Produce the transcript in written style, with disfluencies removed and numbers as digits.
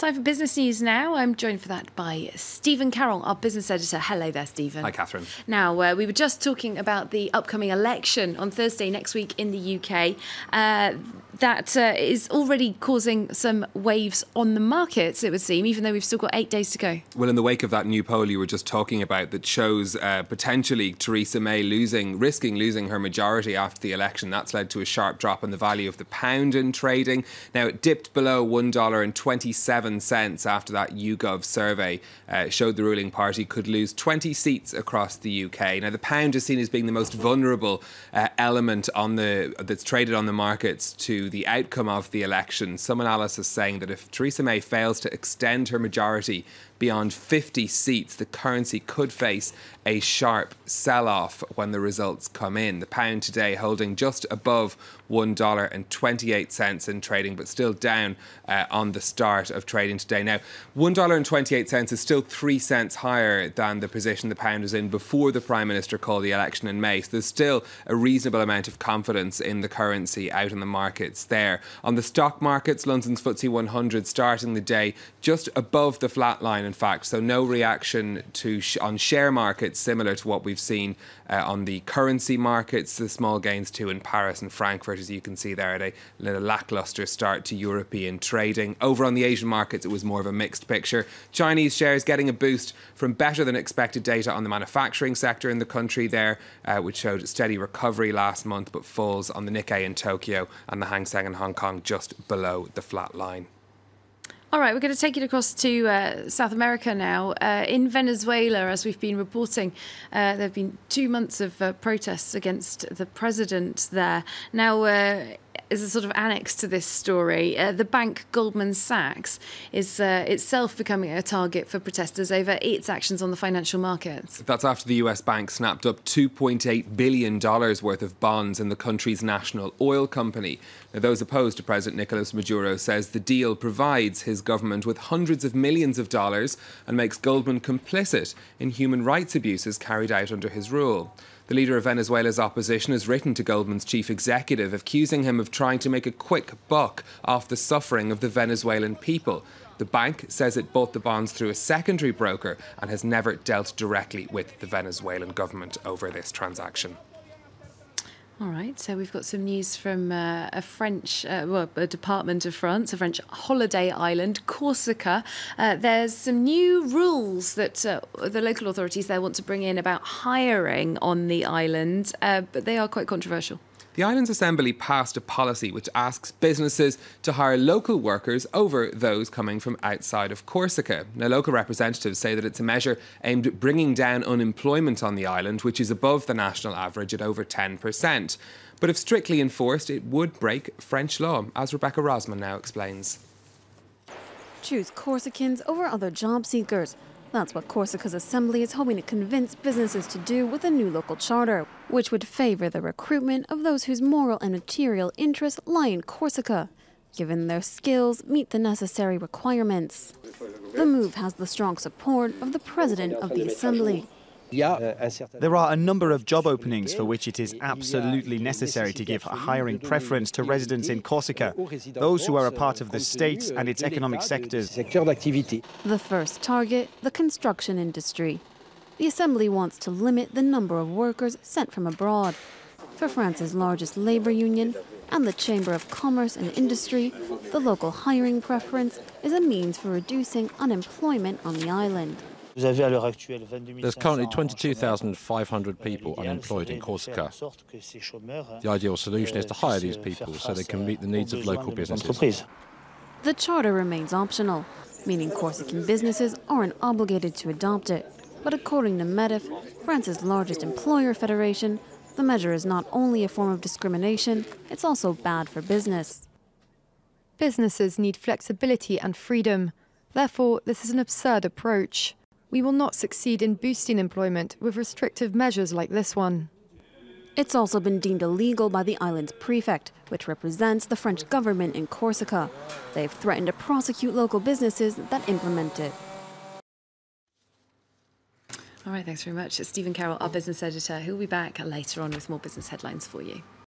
Time for business news now. I'm joined for that by Stephen Carroll, our business editor. Hello there, Stephen. Hi, Catherine. Now, we were just talking about the upcoming election on Thursday next week in the UK. That is already causing some waves on the markets, it would seem, even though we've still got 8 days to go. Well, in the wake of that new poll you were just talking about that shows potentially Theresa May risking losing her majority after the election, that's led to a sharp drop in the value of the pound in trading. Now, it dipped below $1.27 after that YouGov survey showed the ruling party could lose 20 seats across the UK. Now, the pound is seen as being the most vulnerable element that's traded on the markets to the outcome of the election. Some analysis saying that if Theresa May fails to extend her majority beyond 50 seats, the currency could face a sharp sell-off when the results come in. The pound today holding just above $1.28 in trading, but still down on the start of trading today. Now, $1.28 is still 3 cents higher than the position the pound was in before the Prime Minister called the election in May. So there's still a reasonable amount of confidence in the currency out in the markets there. On the stock markets, London's FTSE 100 starting the day just above the flat line, in fact, so no reaction on share markets similar to what we've seen on the currency markets. The small gains too in Paris and Frankfurt, as you can see there, at a lacklustre start to European trading. Over on the Asian markets, it was more of a mixed picture. Chinese shares getting a boost from better than expected data on the manufacturing sector in the country there, which showed steady recovery last month, but falls on the Nikkei in Tokyo and the Hang Seng in Hong Kong just below the flat line. All right, we're going to take it across to South America now. In Venezuela, as we've been reporting, there have been 2 months of protests against the president there. Now, as a sort of annex to this story, the bank Goldman Sachs is itself becoming a target for protesters over its actions on the financial markets. That's after the US bank snapped up $2.8 billion worth of bonds in the country's national oil company. Now, those opposed to President Nicolas Maduro says the deal provides his government with hundreds of millions of dollars and makes Goldman complicit in human rights abuses carried out under his rule. The leader of Venezuela's opposition has written to Goldman's chief executive, accusing him of trying to make a quick buck off the suffering of the Venezuelan people. The bank says it bought the bonds through a secondary broker and has never dealt directly with the Venezuelan government over this transaction. All right, so we've got some news from a French, a department of France, a French holiday island, Corsica. There's some new rules that the local authorities there want to bring in about hiring on the island, but they are quite controversial. The island's assembly passed a policy which asks businesses to hire local workers over those coming from outside of Corsica. Now, local representatives say that it's a measure aimed at bringing down unemployment on the island, which is above the national average at over 10%. But if strictly enforced, it would break French law, as Rebecca Rosman now explains. Choose Corsicans over other job seekers. That's what Corsica's assembly is hoping to convince businesses to do with a new local charter, which would favour the recruitment of those whose moral and material interests lie in Corsica, given their skills meet the necessary requirements. The move has the strong support of the president of the assembly. There are a number of job openings for which it is absolutely necessary to give a hiring preference to residents in Corsica, those who are a part of the state and its economic sectors. The first target, the construction industry. The assembly wants to limit the number of workers sent from abroad. For France's largest labour union and the Chamber of Commerce and Industry, the local hiring preference is a means for reducing unemployment on the island. There's currently 22,500 people unemployed in Corsica. The ideal solution is to hire these people so they can meet the needs of local businesses. The charter remains optional, meaning Corsican businesses aren't obligated to adopt it. But according to MEDEF, France's largest employer federation, the measure is not only a form of discrimination, it's also bad for business. Businesses need flexibility and freedom. Therefore, this is an absurd approach. We will not succeed in boosting employment with restrictive measures like this one. It's also been deemed illegal by the island's prefect, which represents the French government in Corsica. They've threatened to prosecute local businesses that implement it. All right, thanks very much. It's Stephen Carroll, our business editor, who'll be back later on with more business headlines for you.